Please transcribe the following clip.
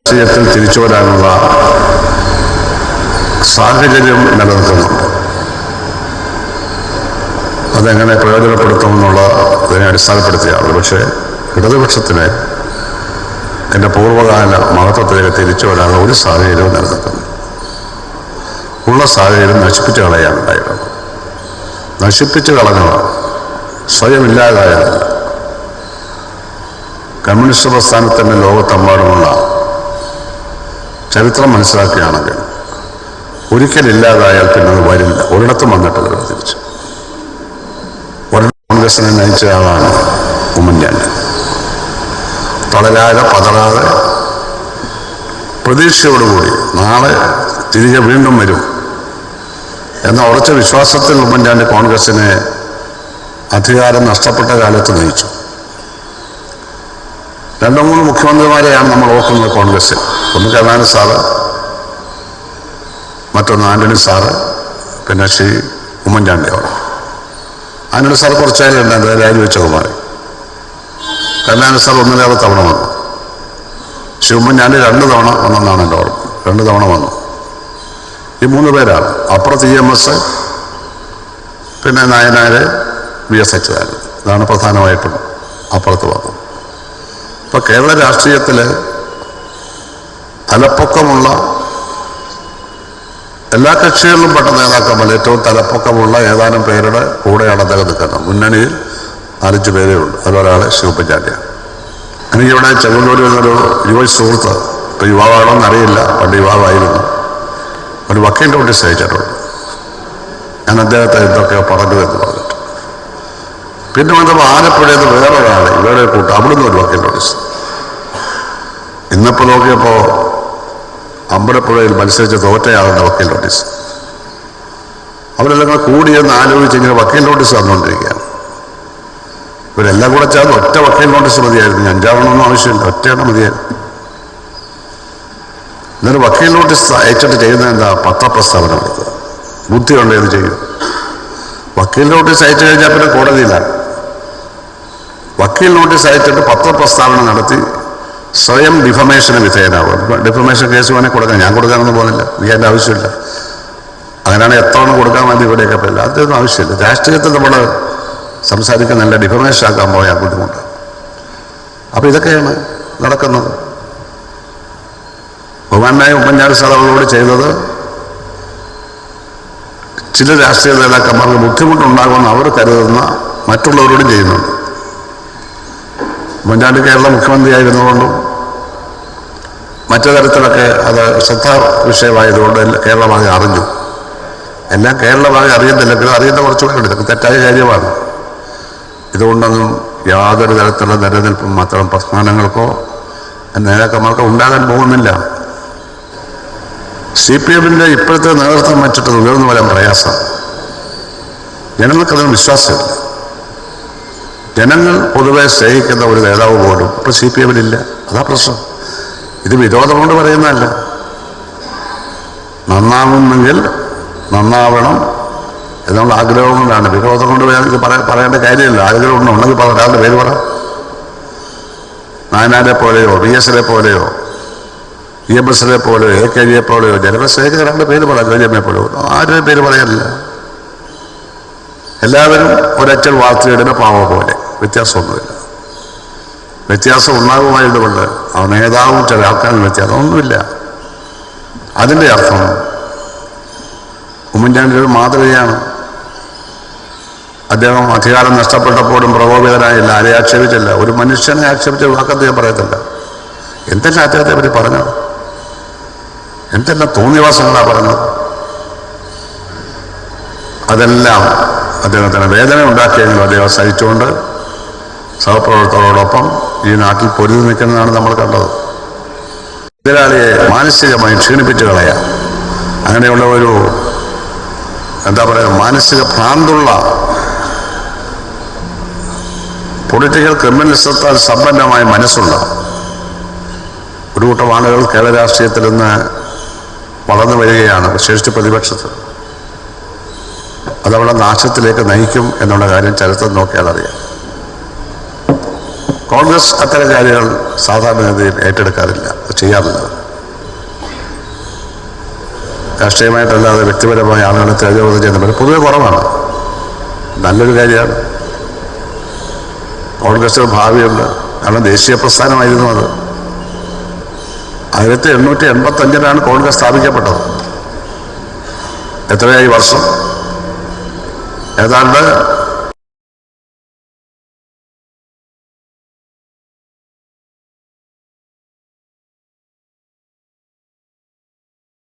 രാഷ്ട്രീയത്തിൽ തിരിച്ചു വരാനുള്ള സാഹചര്യം നിലനിൽക്കുന്നുണ്ട്. അതെങ്ങനെ പ്രയോജനപ്പെടുത്തുമെന്നുള്ളതിനെ അടിസ്ഥാനപ്പെടുത്തിയാണ്. പക്ഷേ ഇടതുപക്ഷത്തിന് എൻ്റെ പൂർവ്വകാല മഹത്വത്തിലേക്ക് തിരിച്ചു വരാനുള്ള ഒരു സാഹചര്യവും നിലനിൽക്കുന്നു. ഉള്ള സാഹചര്യം നശിപ്പിച്ച് കളയാണ് ഉണ്ടായിരുന്നത്. നശിപ്പിച്ച് കളഞ്ഞതാണ്, സ്വയം ഇല്ലാതായത്. കമ്മ്യൂണിസ്റ്റ് പ്രസ്ഥാനത്തിൻ്റെ ലോകത്തെമ്പാടുമുള്ള ചരിത്രം മനസ്സിലാക്കുകയാണെങ്കിൽ ഒരിക്കലില്ലാതായാൽ പിന്നെ അത് വരില്ല. ഒരിടത്തും വന്നിട്ടില്ല തിരിച്ച്. കോൺഗ്രസിനെ നയിച്ച ആളാണ് ഉമ്മൻചാണ്ടി. തളരാതെ പതറാതെ പ്രതീക്ഷയോടുകൂടി നാളെ തിരികെ വീണ്ടും വരും എന്ന ഉറച്ച വിശ്വാസത്തിൽ ഉമ്മൻചാണ്ടി കോൺഗ്രസിനെ അധികാരം നഷ്ടപ്പെട്ട കാലത്ത് നയിച്ചു. 2-3 മുഖ്യമന്ത്രിമാരെയാണ് നമ്മൾ ഓർക്കുന്നത് കോൺഗ്രസിൽ. ഒന്ന് കരുണാനിധി സാറ്, മറ്റൊന്ന് ആന്റണി സാറ്, പിന്നെ ശ്രീ ഉമ്മൻചാണ്ടി അവർ. ആന്റണി സാർ കുറച്ചായിരുന്നു രാജിവെച്ചത് മാറി. കരുണാനിധി സാർ 1-2 തവണ വന്നു. ശ്രീ ഉമ്മൻചാണ്ടി 2 തവണ വന്നെന്നാണ് എൻ്റെ ഓർമ്മ. 2 തവണ വന്നു. ഈ 3 പേരാണ്. അപ്പുറത്ത് EMS, പിന്നെ നായനാര്, VS അച്യുതാനന്ദൻ. ഇതാണ് പ്രധാനമായിട്ടും അപ്പുറത്ത് വന്നത്. ഇപ്പം കേരള രാഷ്ട്രീയത്തിൽ തലപ്പൊക്കമുള്ള എല്ലാ കക്ഷികളിലും പെട്ട നേതാക്കന്മാർ ഏറ്റവും തലപ്പൊക്കമുള്ള ഏതാനും പേരുടെ കൂടെയാണ് അദ്ദേഹം നിൽക്കുന്നത്. മുന്നണിയിൽ 4-5 പേരേ ഉള്ളൂ. അതിലൊരാൾ ശ്രീ ഉമ്മൻചാണ്ടിയാണ്. എനിക്കിവിടെ ചെങ്ങന്നൂരിൽ നിന്നൊരു യുവ സുഹൃത്ത്, ഇപ്പോൾ യുവാവാണോന്ന് അറിയില്ല, പണ്ട് യുവാവായിരുന്നു, ഒരു വക്കീൽ നോട്ടീസ് അയച്ചിട്ടുണ്ട്. ഞാൻ അദ്ദേഹത്തെ ഇതൊക്കെ പറഞ്ഞു എന്ന് പറഞ്ഞിട്ട്. പിന്നെ വന്നപ്പോൾ ആലപ്പുഴയിൽ നിന്ന് വേറൊരാൾ, ഇവരുടെ കൂട്ടം, അവിടുന്ന് ഒരു വക്കീൽ നോട്ടീസ്. ഇന്നിപ്പോൾ നോക്കിയപ്പോൾ അമ്പലപ്പുഴയിൽ മത്സരിച്ച് തോറ്റയാളുടെ വക്കീൽ നോട്ടീസ്. അവരെല്ലാം കൂടിയെന്ന് ആലോചിച്ച് ഇങ്ങനെ വക്കീൽ നോട്ടീസ് തന്നുകൊണ്ടിരിക്കുകയാണ്. ഇവരെല്ലാം കൂടെ ചേർന്ന് ഒറ്റ വക്കീൽ നോട്ടീസ് മതിയായിരുന്നു. 5-6 ആവശ്യമില്ല, ഒറ്റയാണ് മതിയായിരുന്നു. എന്നൊരു വക്കീൽ നോട്ടീസ് അയച്ചിട്ട് ചെയ്യുന്നത് എന്താ? പത്രപ്രസ്താവന കൊടുക്കുക. ബുദ്ധിയുണ്ട് ഇത് ചെയ്യും. വക്കീൽ നോട്ടീസ് അയച്ചു കഴിഞ്ഞാൽ പിന്നെ കോടതിയിലാണ്. വക്കീൽ നോട്ടീസ് അയച്ചിട്ട് പത്രപ്രസ്താവന നടത്തി സ്വയം ഡിഫമേഷന് വിധേയനാവും. ഡിഫമേഷൻ കേസ് വേണേൽ കൊടുക്കാൻ, ഞാൻ കൊടുക്കാനൊന്നും പോകുന്നില്ല, എനിക്ക് അതിൻ്റെ ആവശ്യമില്ല. അങ്ങനെയാണ് എത്രണ്ണം കൊടുക്കാൻ വേണ്ടി ഇവിടെയൊക്കെ പോയില്ല. അതൊന്നും ആവശ്യമില്ല. രാഷ്ട്രീയത്തിൽ നമ്മൾ സംസാരിക്കുന്നില്ല, ഡിഫമേഷൻ ആക്കാൻ പോയാൽ ബുദ്ധിമുട്ട്. അപ്പോൾ ഇതൊക്കെയാണ് നടക്കുന്നത്. ബഹുമാനായ ഉമ്മൻചാണ്ടി സാർ അവരോട് ചെയ്തത് ചില രാഷ്ട്രീയ നേതാക്കന്മാർക്ക് ബുദ്ധിമുട്ടുണ്ടാകുമെന്ന് അവർ കരുതുന്ന മറ്റുള്ളവരോടും ചെയ്യുന്നുണ്ട്. ഉമ്മൻചാണ്ടി കേരള മുഖ്യമന്ത്രിയായിരുന്നുകൊണ്ടും മറ്റു തരത്തിലൊക്കെ അത് ശ്രദ്ധാ വിഷയമായതുകൊണ്ട് കേരളമാകെ അറിഞ്ഞു. എല്ലാം കേരളമാകെ അറിയുന്നില്ലെങ്കിലും അറിയുന്ന കുറച്ചുകൂടെ ഉണ്ട്. ഇതൊക്കെ തെറ്റായ കാര്യമാണ്. ഇതുകൊണ്ടൊന്നും യാതൊരു തരത്തിലുള്ള നിലനിൽപ്പും മാത്രം പ്രസ്ഥാനങ്ങൾക്കോ നേതാക്കന്മാർക്കോ ഉണ്ടാകാൻ പോകുന്നില്ല. CPM-ൻ്റെ ഇപ്പോഴത്തെ നേതൃത്വം വെച്ചിട്ട് ഉയർന്നു വരാൻ പ്രയാസം. ജനങ്ങൾക്കതിന് വിശ്വാസമില്ല. ജനങ്ങൾ പൊതുവെ സ്നേഹിക്കുന്ന ഒരു നേതാവ് പോലും ഇപ്പോൾ CPM-ലില്ല. അതാ പ്രശ്നം. ഇത് വിരോധം കൊണ്ട് പറയുന്നതല്ല. നന്നാവുന്നെങ്കിൽ നന്നാവണം എന്നുള്ള ആഗ്രഹം കൊണ്ടാണ്. വിരോധം കൊണ്ട് ഇത് പറയേണ്ട കാര്യമില്ല. ആഗ്രഹം ഉണ്ടെങ്കിൽ ഒരാളുടെ പേര് പറ. നായനാരെ പോലെയോ VS-നെ പോലെയോ EMS-നെ പോലെയോ AKG-യെ പോലെയോ ജനങ്ങളെ സ്നേഹിക്കുന്ന ഒരാളുടെ പേര് പറയാം. KGM-യെ പോലെയോ ആരുടെയും പേര് പറയാനില്ല. എല്ലാവരും ഒരച്ചൽ വാർത്തയുടെ പാവ പോലെ, വ്യത്യാസമൊന്നുമില്ല. വ്യത്യാസം ഉണ്ടാകുമായതുകൊണ്ട് ആ നേതാവും ചില ആൾക്കാരും വ്യത്യാസം ഒന്നുമില്ല. അതിൻ്റെ അർത്ഥം ഉമ്മൻചാണ്ടി ഒരു മാതൃകയാണ്. അദ്ദേഹം അധികാരം നഷ്ടപ്പെട്ടപ്പോഴും പ്രകോപിതനായില്ല, ആരെ ആക്ഷേപിച്ചില്ല. ഒരു മനുഷ്യനെ ആക്ഷേപിച്ച വാക്കത്ത് ഞാൻ പറയത്തില്ല. എന്തെല്ലാം അദ്ദേഹത്തെ പറ്റി പറഞ്ഞത്, എന്തെല്ലാം തോന്നിവാസങ്ങളാണ് പറഞ്ഞത്. അതെല്ലാം അദ്ദേഹത്തിന് വേദന ഉണ്ടാക്കിയെങ്കിലും അദ്ദേഹം സഹിച്ചുകൊണ്ട് സഹപ്രവർത്തകരോടൊപ്പം ഈ നാട്ടിൽ പൊരുതി നിൽക്കുന്നതാണ് നമ്മൾ കണ്ടത്. എതിരാളിയെ മാനസികമായി ക്ഷീണിപ്പിച്ച് കളയാം. അങ്ങനെയുള്ള ഒരു എന്താ പറയുക, മാനസിക ഭ്രാന്തുള്ള പൊളിറ്റിക്കൽ ക്രിമിനലിസത്താൽ സമ്പന്നമായ മനസ്സുള്ള ഒരു കൂട്ടം ആളുകൾ കേരള രാഷ്ട്രീയത്തിൽ നിന്ന് വളർന്നു വരികയാണ്, വിശേഷിച്ച് പ്രതിപക്ഷത്ത്. അതവിടെ നാശത്തിലേക്ക് നയിക്കും എന്നുള്ള കാര്യം ചരിത്രം നോക്കിയാൽ അറിയാം. കോൺഗ്രസ് അത്തരം കാര്യങ്ങൾ സാധാരണഗതിയിൽ ഏറ്റെടുക്കാറില്ല, ചെയ്യാറില്ല. രാഷ്ട്രീയമായിട്ടല്ലാതെ വ്യക്തിപരമായ ആളുകളെ തേജോവധം ചെയ്യുന്നവർ പൊതുവെ കുറവാണ്. നല്ലൊരു കാര്യമാണ്. കോൺഗ്രസ് ഭാവിയുണ്ട്. കാരണം ദേശീയ പ്രസ്ഥാനമായിരുന്നു അത്. 1885 കോൺഗ്രസ് സ്ഥാപിക്കപ്പെട്ടത്. എത്രയായി വർഷം? ഏതാണ്ട്